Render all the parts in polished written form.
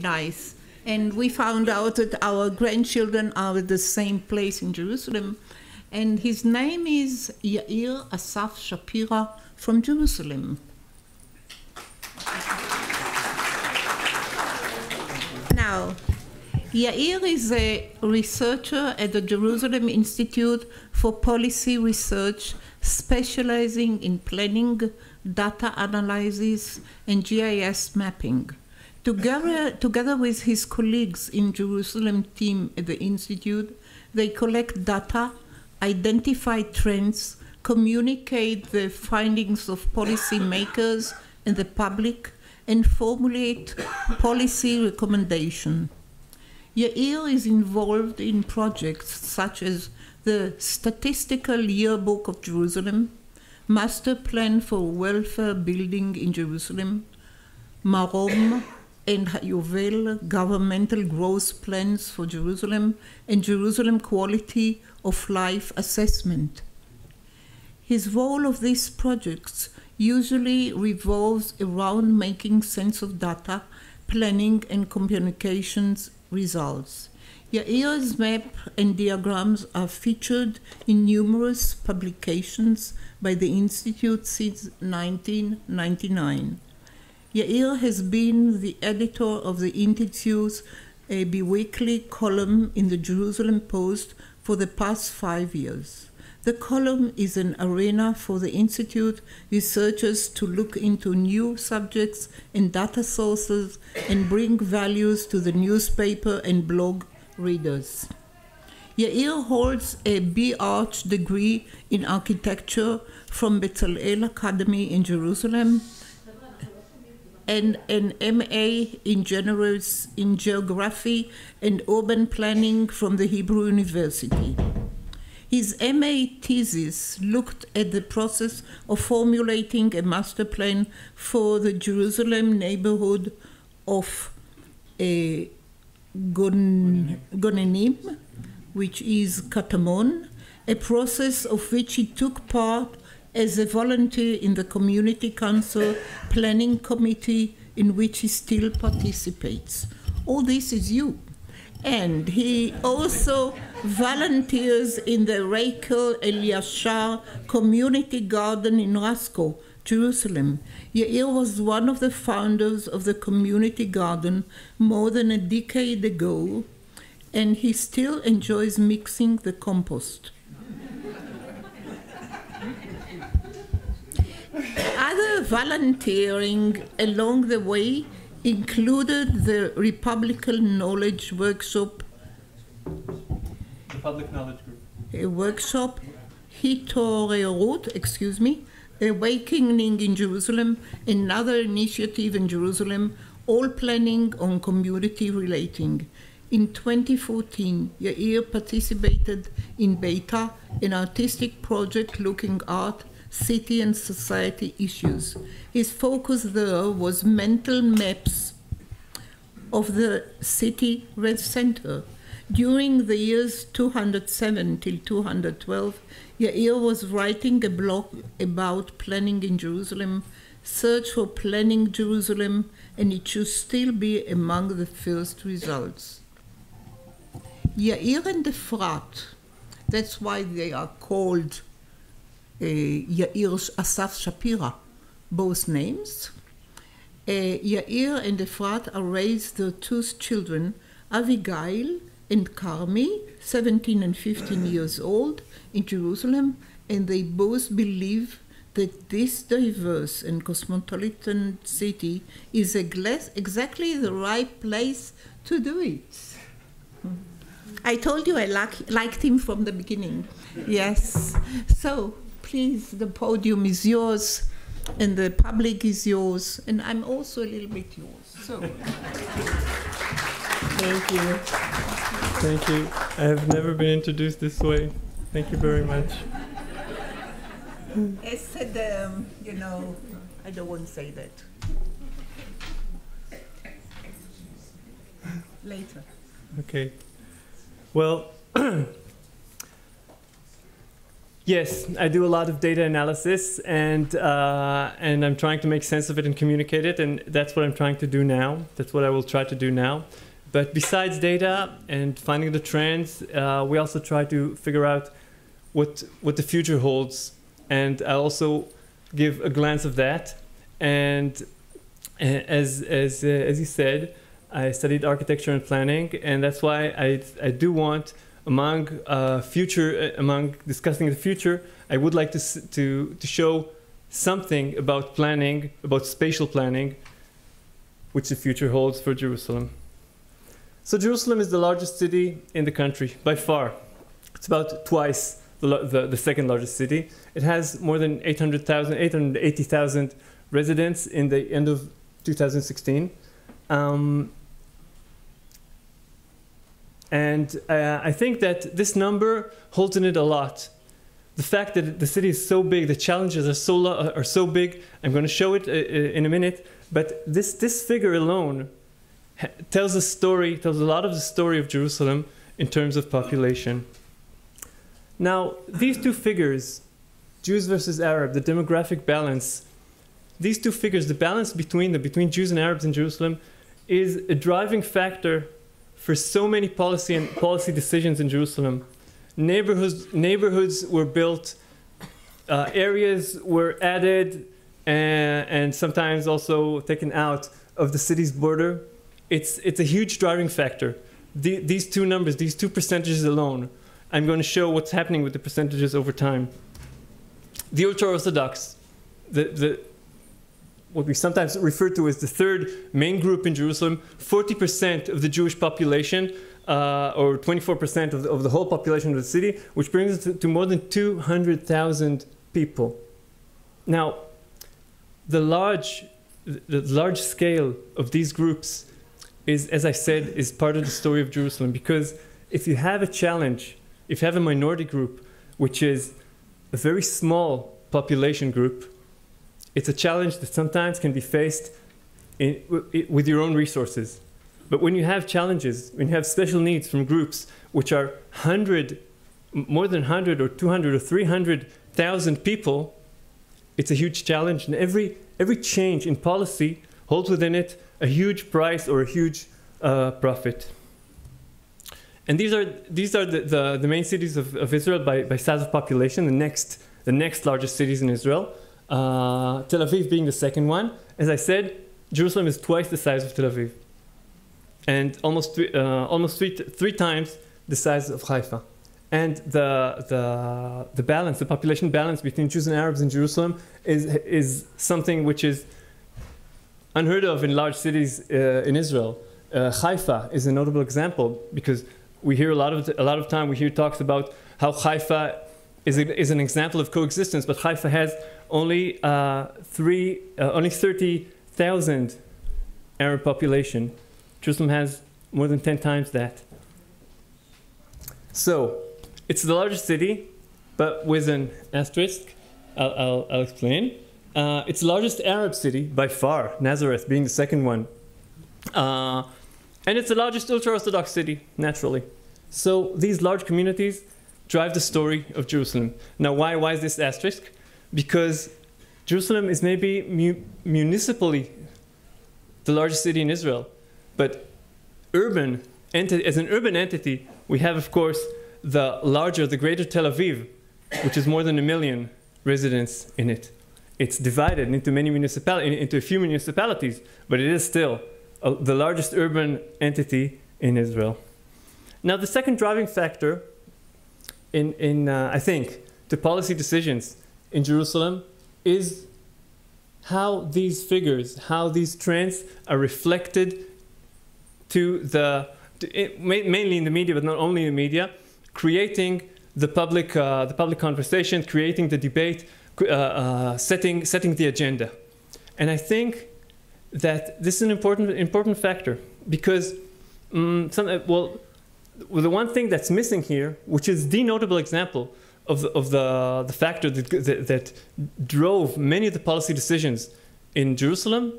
nice. And we found out that our grandchildren are at the same place in Jerusalem. And his name is Yair Assaf-Shapira from Jerusalem. Now, Yair is a researcher at the Jerusalem Institute for Policy Research, specializing in planning, data analysis, and GIS mapping. Together with his colleagues in Jerusalem team at the Institute, they collect data, identify trends, communicate the findings of policymakers and the public, and formulate policy recommendations. Yair is involved in projects such as the Statistical Yearbook of Jerusalem, Master Plan for Welfare Building in Jerusalem, Marom and Yuvel Governmental Growth Plans for Jerusalem, and Jerusalem Quality of Life Assessment. His role of these projects usually revolves around making sense of data, planning, and communications results. Yair's map and diagrams are featured in numerous publications by the Institute since 1999. Yair has been the editor of the Institute's bi-weekly column in the Jerusalem Post for the past 5 years. The column is an arena for the Institute researchers to look into new subjects and data sources and bring values to the newspaper and blog readers. Yair holds a B.Arch degree in architecture from Bezalel Academy in Jerusalem and an M.A. in geography and urban planning from the Hebrew University. His M.A. thesis looked at the process of formulating a master plan for the Jerusalem neighborhood of Gonenim, which is Katamon, a process of which he took part as a volunteer in the Community Council Planning Committee, in which he still participates. All this is you. And he also volunteers in the Reikel Eliashar Community Garden in Rasko, Jerusalem. Yair was one of the founders of the community garden more than a decade ago, and he still enjoys mixing the compost. Other volunteering along the way included the Republican Knowledge Workshop, Public Knowledge Group, a workshop, Hitorerut, Awakening in Jerusalem, another initiative in Jerusalem, all planning on community relating. In 2014, Yair participated in Beta, an artistic project looking at city and society issues. His focus there was mental maps of the city red center. During the years 207 till 212, Yair was writing a blog about planning in Jerusalem, Search for Planning Jerusalem, and it should still be among the first results. Yair and Efrat, that's why they are called Yair Assaf-Shapira, both names. Yair and Efrat are raised their two children, Avigail and Carmi, 17 and 15 years old, in Jerusalem, and they both believe that this diverse and cosmopolitan city is exactly the right place to do it. I told you I liked him from the beginning. Yes. So, please, the podium is yours, and the public is yours, and I'm also a little bit yours. So, thank you. Thank you. I have never been introduced this way. Thank you very much. I said, I don't want to say that. Later. Okay. Well, Yes, I do a lot of data analysis, and I'm trying to make sense of it and communicate it, and that's what I'm trying to do now. That's what I will try to do now. But besides data and finding the trends, we also try to figure out what the future holds, and I also give a glance of that. And as you said, I studied architecture and planning, and that's why I do want, among discussing the future, I would like to show something about planning, about spatial planning, which the future holds for Jerusalem. So Jerusalem is the largest city in the country by far. It's about twice the second largest city. It has more than 880,000 residents in the end of 2016. And I think that this number holds in it a lot. The fact that the city is so big, the challenges are so big, I'm going to show it in a minute, but this figure alone tells a lot of the story of Jerusalem in terms of population. Now, these two figures, Jews versus Arab, the demographic balance, these two figures, the balance between Jews and Arabs in Jerusalem, is a driving factor for so many policy decisions in Jerusalem. Neighborhoods were built, areas were added, and sometimes also taken out of the city's border. It's a huge driving factor. These two numbers, these two percentages alone, I'm going to show what's happening with the percentages over time. The ultra-Orthodox, what we sometimes refer to as the third main group in Jerusalem, 40% of the Jewish population, or 24% of the whole population of the city, which brings us to more than 200,000 people. Now, the large scale of these groups is, as I said, is part of the story of Jerusalem, because if you have a challenge, if you have a minority group, which is a very small population group, it's a challenge that sometimes can be faced with your own resources. But when you have challenges, when you have special needs from groups which are more than 100 or 200 or 300,000 people, it's a huge challenge. And every change in policy holds within it a huge price or a huge profit. And these are the main cities of Israel by size of population, the next largest cities in Israel. Tel Aviv being the second one. As I said, Jerusalem is twice the size of Tel Aviv, and almost three times the size of Haifa. And the balance, the population balance between Jews and Arabs in Jerusalem is something which is unheard of in large cities in Israel. Haifa is a notable example, because we hear a lot of time we hear talks about how Haifa is an example of coexistence, but Haifa has only 30,000 Arab population. Jerusalem has more than 10 times that. So it's the largest city, but with an asterisk. I'll explain. It's the largest Arab city by far, Nazareth being the second one. And it's the largest ultra-Orthodox city, naturally. So these large communities drive the story of Jerusalem. Now, why is this asterisk? Because Jerusalem is maybe municipally the largest city in Israel, but as an urban entity, we have, of course, the greater Tel Aviv, which is more than 1 million residents in it. It's divided into into a few municipalities, but it is still the largest urban entity in Israel. Now, the second driving factor I think, to policy decisions in Jerusalem is how these figures, how these trends are reflected mainly in the media, but not only in the media, creating the public conversation, creating the debate, setting the agenda. And I think that this is an important factor, because the one thing that's missing here, which is the notable example of the factor that drove many of the policy decisions in Jerusalem,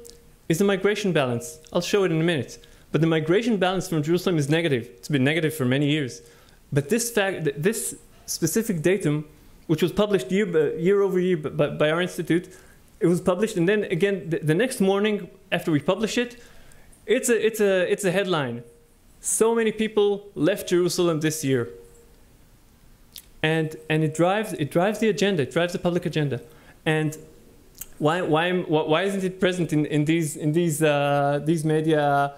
is the migration balance. I'll show it in a minute. But the migration balance from Jerusalem is negative. It's been negative for many years. But this specific datum which was published year over year by our institute. It was published, and then again the next morning after we publish it, it's a headline. So many people left Jerusalem this year. And it drives the agenda. It drives the public agenda. And why isn't it present in these media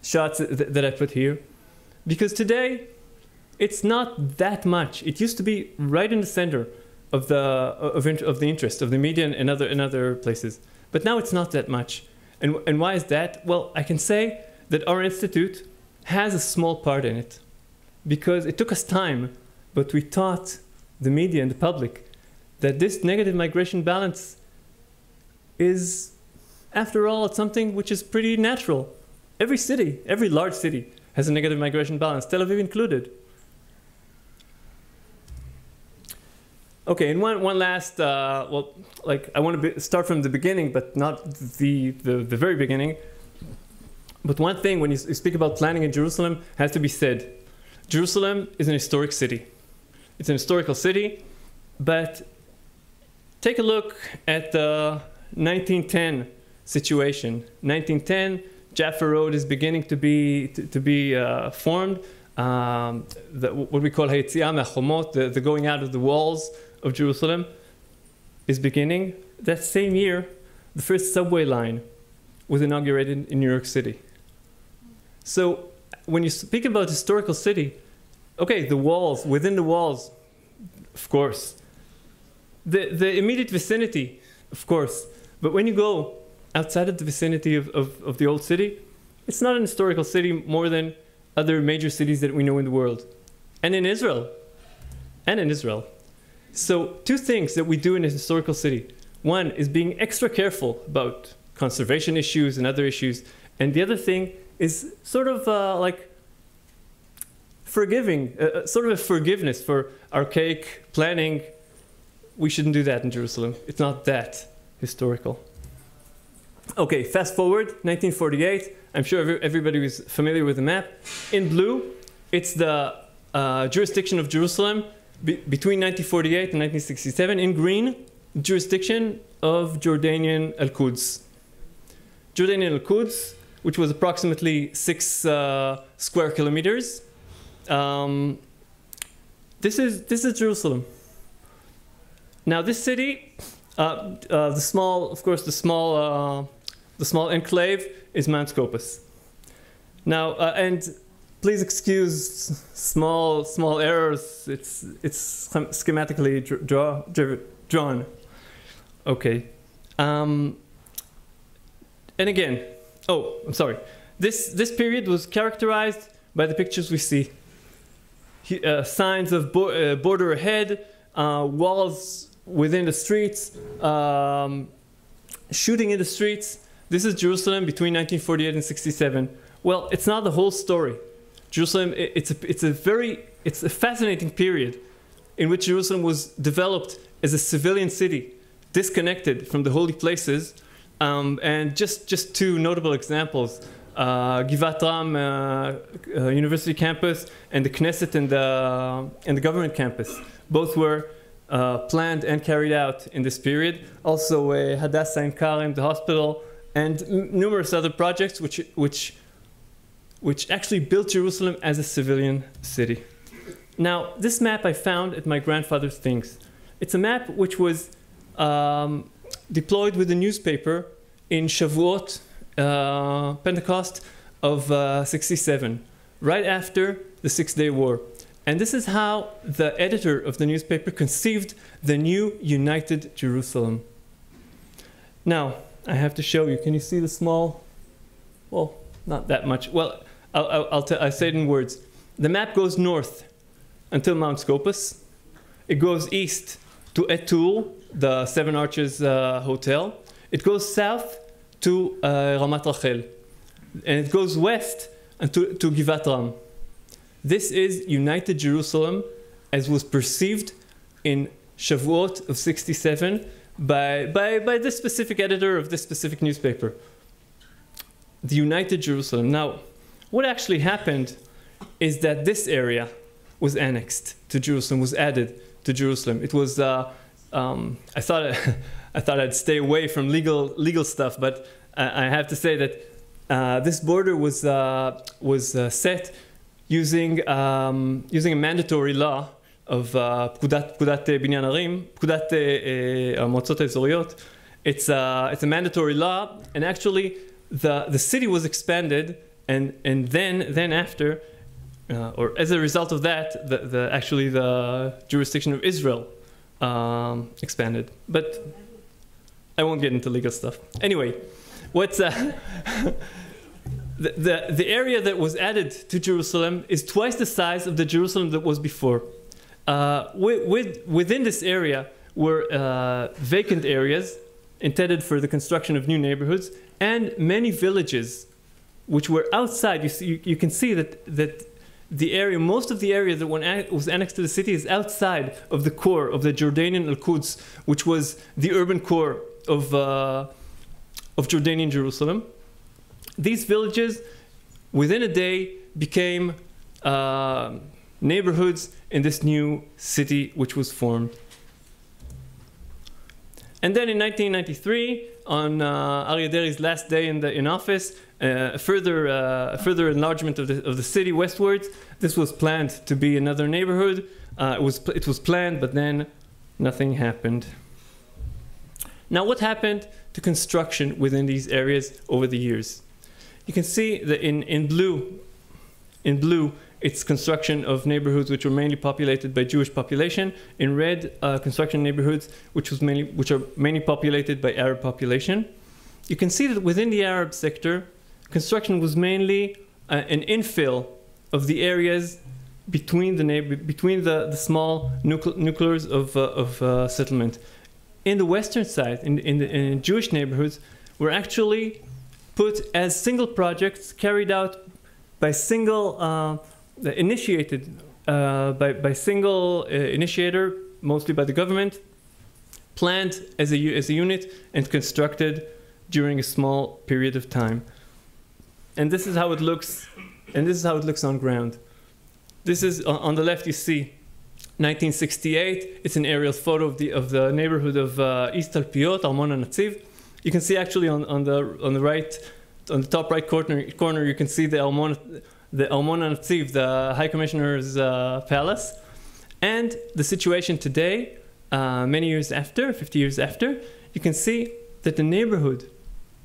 shots that I put here? Because today it's not that much. It used to be right in the center of the interest of the media and other places. But now it's not that much. And why is that? Well, I can say that our institute has a small part in it, because it took us time, but we taught the media and the public that this negative migration balance is, after all, it's something which is pretty natural. Every city, every large city has a negative migration balance, Tel Aviv included. Okay, and one last, well, like I want to start from the beginning, but not the very beginning. But one thing when you speak about planning in Jerusalem has to be said. Jerusalem is an historic city. It's an historical city, but take a look at the 1910 situation. 1910, Jaffa Road is beginning to be formed. What we call Hayetziah Me'achomot, the going out of the walls of Jerusalem, is beginning. That same year, the first subway line was inaugurated in New York City. So when you speak about historical city, okay, the walls, within the walls, of course. The immediate vicinity, of course. But when you go outside of the vicinity of the old city, it's not an historical city more than other major cities that we know in the world. And in Israel. So two things that we do in a historical city. One is being extra careful about conservation issues and other issues. And the other thing is sort of like forgiving, sort of a forgiveness for archaic planning. We shouldn't do that in Jerusalem. It's not that historical. Okay, fast forward, 1948. I'm sure everybody was familiar with the map. In blue, it's the jurisdiction of Jerusalem between 1948 and 1967. In green, jurisdiction of Jordanian Al-Quds. Jordanian Al-Quds, which was approximately 6 square kilometers. This is Jerusalem. Now this city, the small enclave is Mount Scopus. Now, and please excuse small errors. It's schematically drawn. Okay. And again, oh, I'm sorry. This period was characterized by the pictures we see. Signs of border ahead, walls within the streets, shooting in the streets. This is Jerusalem between 1948 and 67. Well, it's not the whole story. Jerusalem, it's a fascinating period in which Jerusalem was developed as a civilian city, disconnected from the holy places. And just two notable examples: Givat Ram University campus and the Knesset and the government campus. Both were planned and carried out in this period. Also, Hadassah in Karim, the hospital, and numerous other projects which actually built Jerusalem as a civilian city. Now, this map I found at my grandfather's things. It's a map which was deployed with a newspaper in Shavuot, Pentecost of 67, right after the Six-Day War. And this is how the editor of the newspaper conceived the new united Jerusalem. Now, I have to show you. Can you see the small? Well, not that much. Well, I'll say it in words. The map goes north until Mount Scopus. It goes east to Etul, the Seven Arches Hotel. It goes south to Ramat Rachel. And it goes west to Givat Ram. This is united Jerusalem as was perceived in Shavuot of 67 by this specific editor of this specific newspaper. The united Jerusalem. Now, what actually happened is that this area was annexed to Jerusalem, was added to Jerusalem. It was, I thought I'd stay away from legal stuff, but I have to say that this border was set using a mandatory law of פקודת בניין ערים, פקודת המועצות האזוריות. It's a mandatory law, and actually the city was expanded, and then after, or as a result of that, actually the jurisdiction of Israel expanded. But I won't get into legal stuff. Anyway, what's the area that was added to Jerusalem is twice the size of the Jerusalem that was before. Within this area were vacant areas intended for the construction of new neighborhoods, and many villages which were outside. You can see that the area, most of the area that was annexed to the city is outside of the core of the Jordanian Al-Quds, which was the urban core of Jordanian Jerusalem. These villages, within a day, became neighborhoods in this new city which was formed. And then in 1993, on Aryeh Deri's last day in office, further enlargement of the city westwards. This was planned to be another neighborhood. It was planned, but then nothing happened. Now, what happened to construction within these areas over the years? You can see that in blue, it's construction of neighborhoods which were mainly populated by Jewish population. In red, construction neighborhoods which are mainly populated by Arab population. You can see that within the Arab sector, construction was mainly an infill of the areas between the small nuclears of settlement. In the western side, in Jewish neighborhoods, were actually put as single projects carried out by single. Initiated by single initiator, mostly by the government, planned as a unit and constructed during a small period of time. And this is how it looks. And this is how it looks on ground. This is on the left. You see 1968. It's an aerial photo of the neighborhood of East Talpiot, Armon HaNatziv. You can see actually on the right, on the top right corner, you can see the Armon HaNatziv, the High Commissioner's palace. And the situation today, many years after, 50 years after, you can see that the neighborhood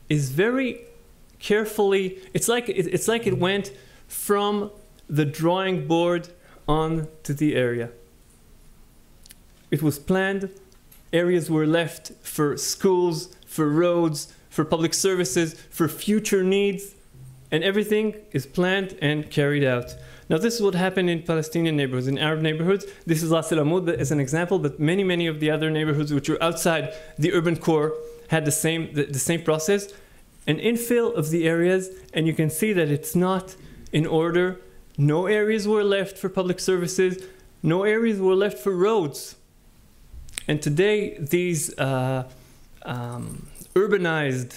is very carefully, it's like it went from the drawing board on to the area. It was planned. Areas were left for schools, for roads, for public services, for future needs. And everything is planned and carried out. Now, this is what happened in Palestinian neighborhoods, in Arab neighborhoods. This is Ras El Amud as an example, but many of the other neighborhoods which were outside the urban core had the same process. An infill of the areas, and you can see that it's not in order. No areas were left for public services. No areas were left for roads. And today, these urbanized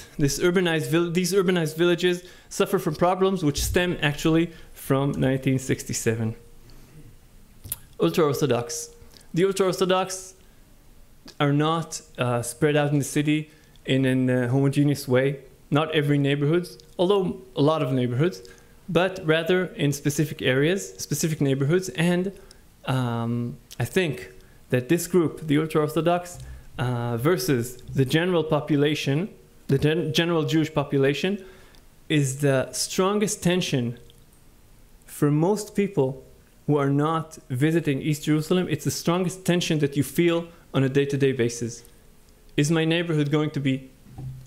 villages suffer from problems which stem actually from 1967. Ultra-Orthodox. The ultra-Orthodox are not spread out in the city in a homogeneous way. Not every neighborhood, although a lot of neighborhoods, but rather in specific areas, specific neighborhoods. And I think that this group, the ultra-Orthodox, versus the general population, the general Jewish population, is the strongest tension for most people who are not visiting East Jerusalem. It's the strongest tension that you feel on a day-to-day basis. Is my neighborhood going to be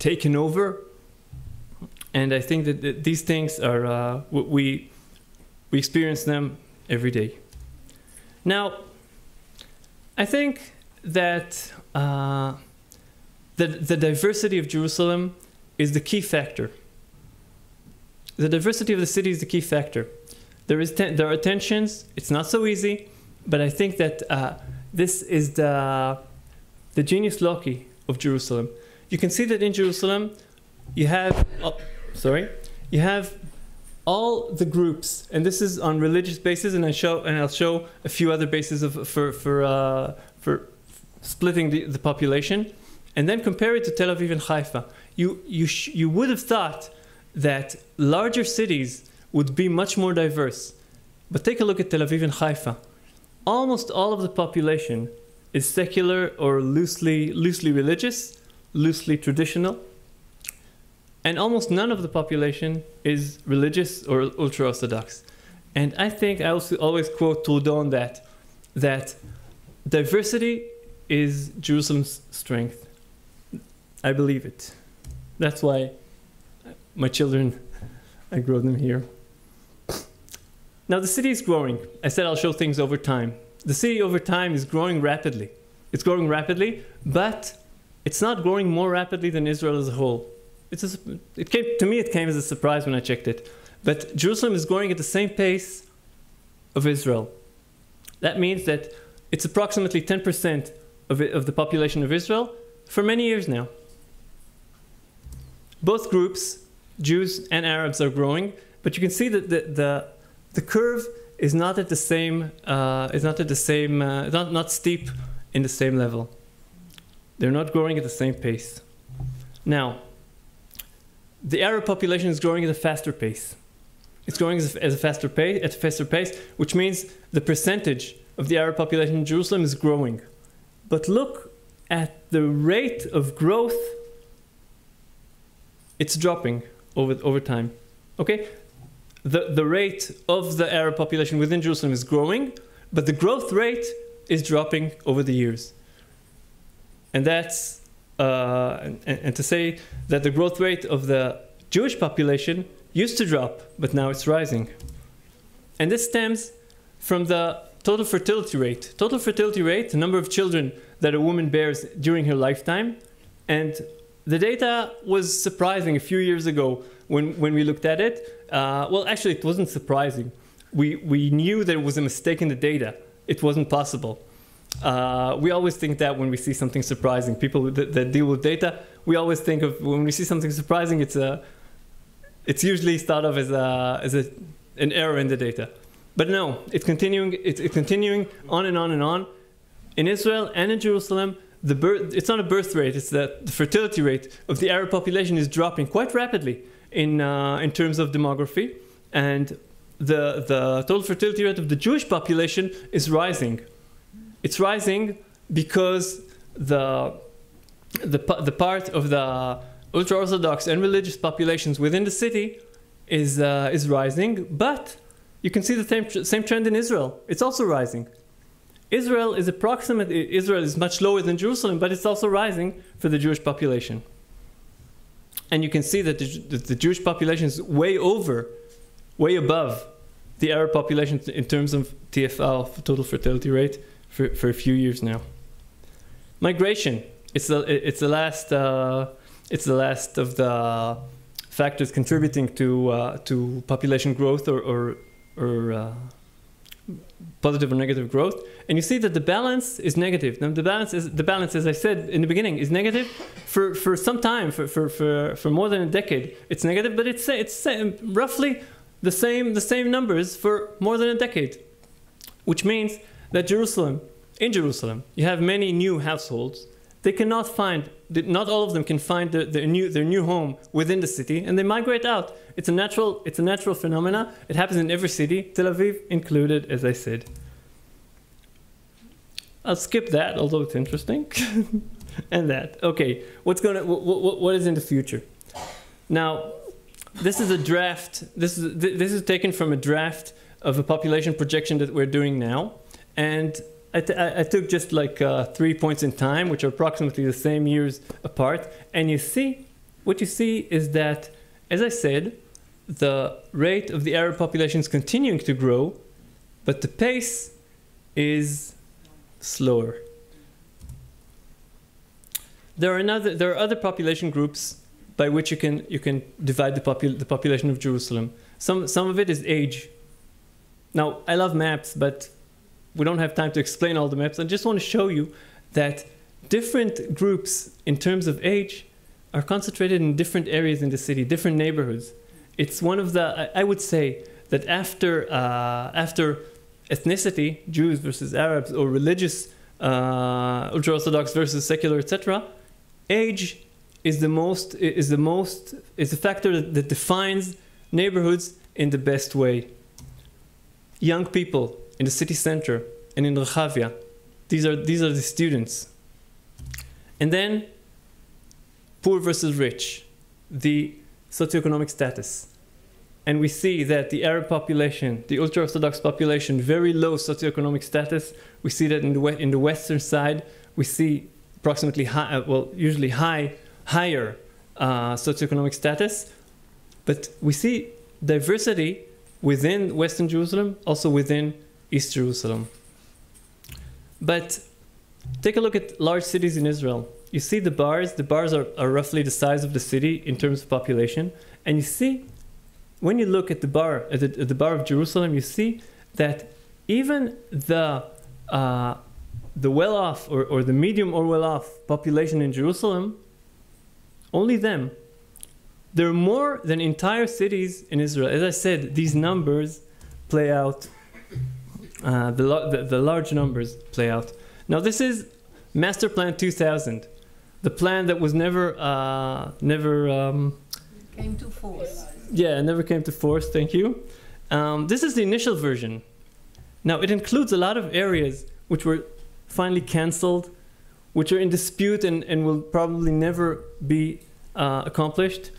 taken over? And I think that these things are, we experience them every day. Now, I think that the diversity of Jerusalem is the key factor. The diversity of the city is the key factor. There are tensions. It's not so easy, but I think that this is the genius loci of Jerusalem. You can see that in Jerusalem, you have all the groups, and this is on religious basis, and I'll show a few other bases for splitting the population, and then compare it to Tel Aviv and Haifa. You would have thought that larger cities would be much more diverse, but take a look at Tel Aviv and Haifa. Almost all of the population is secular or loosely religious, loosely traditional, and almost none of the population is religious or ultra-Orthodox. And I think I also always quote Trudeau on that diversity is Jerusalem's strength. I believe it. That's why my children, I grow them here. Now the city is growing. I said I'll show things over time. The city over time is growing rapidly. It's growing rapidly, but it's not growing more rapidly than Israel as a whole. To me, it came as a surprise when I checked it. But Jerusalem is growing at the same pace of Israel. That means that it's approximately 10% of the population of Israel for many years now. Both groups, Jews and Arabs, are growing, but you can see that the curve is not at the same, not steep in the same level. They're not growing at the same pace. Now, the Arab population is growing at a faster pace. It's growing at a faster pace, which means the percentage of the Arab population in Jerusalem is growing. But look at the rate of growth. It's dropping over time. Okay? The rate of the Arab population within Jerusalem is growing, but the growth rate is dropping over the years. And that's and to say that the growth rate of the Jewish population used to drop, but now it's rising. And this stems from the total fertility rate. Total fertility rate, the number of children that a woman bears during her lifetime. And the data was surprising a few years ago when we looked at it. Well, actually, it wasn't surprising. We knew there was a mistake in the data. It wasn't possible. We always think that when we see something surprising, people that deal with data, we always think of when we see something surprising, it's usually thought of as an error in the data. But no, it's continuing on and on and on. In Israel and in Jerusalem, it's not a birth rate, it's that the fertility rate of the Arab population is dropping quite rapidly in terms of demography, and the total fertility rate of the Jewish population is rising. It's rising because the part of the ultra-Orthodox and religious populations within the city is rising, but you can see the same trend in Israel. It's also rising. Israel is much lower than Jerusalem, but it's also rising for the Jewish population. And you can see that the Jewish population is way above the Arab population in terms of TFL, total fertility rate, for a few years now. Migration, it's the last of the factors contributing to population growth or positive or negative growth, and you see that the balance is negative. Now the balance, as I said in the beginning, is negative for some time, for more than a decade. It's negative, but it's roughly the same numbers for more than a decade, which means that in Jerusalem, you have many new households. They cannot find, not all of them can find their new home within the city, and they migrate out. It's a natural phenomena. It happens in every city, Tel Aviv included, as I said. I'll skip that, although it's interesting, and that. Okay, what is in the future? Now, this is a draft. This is taken from a draft of a population projection that we're doing now, and I took just like 3 points in time, which are approximately the same years apart, and what you see is that, as I said, the rate of the Arab population is continuing to grow, but the pace is slower. There are other population groups by which you can divide the population of Jerusalem. Some of it is age. Now, I love maps, but we don't have time to explain all the maps. I just want to show you that different groups in terms of age are concentrated in different areas in the city, different neighborhoods. It's one of the, I would say that after ethnicity, Jews versus Arabs, or religious, ultra-Orthodox versus secular, etc., age is the factor that defines neighborhoods in the best way. Young people in the city center and in Rehavia, these are the students. And then poor versus rich, the socioeconomic status. And we see that the Arab population, the ultra-Orthodox population, very low socioeconomic status. We see that in the western side, we see approximately usually higher socioeconomic status. But we see diversity within Western Jerusalem, also within East Jerusalem. But take a look at large cities in Israel. You see the bars are roughly the size of the city in terms of population. And you see, when you look at the bar of Jerusalem, you see that even the well-off or the medium or well-off population in Jerusalem, only them, there are more than entire cities in Israel. As I said, these numbers play out. The large numbers play out. Now this is Master Plan 2000, the plan that was never came to force. Yeah, it never came to force. Thank you. This is the initial version. Now it includes a lot of areas which were finally cancelled, which are in dispute and will probably never be accomplished.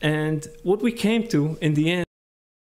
And what we came to in the end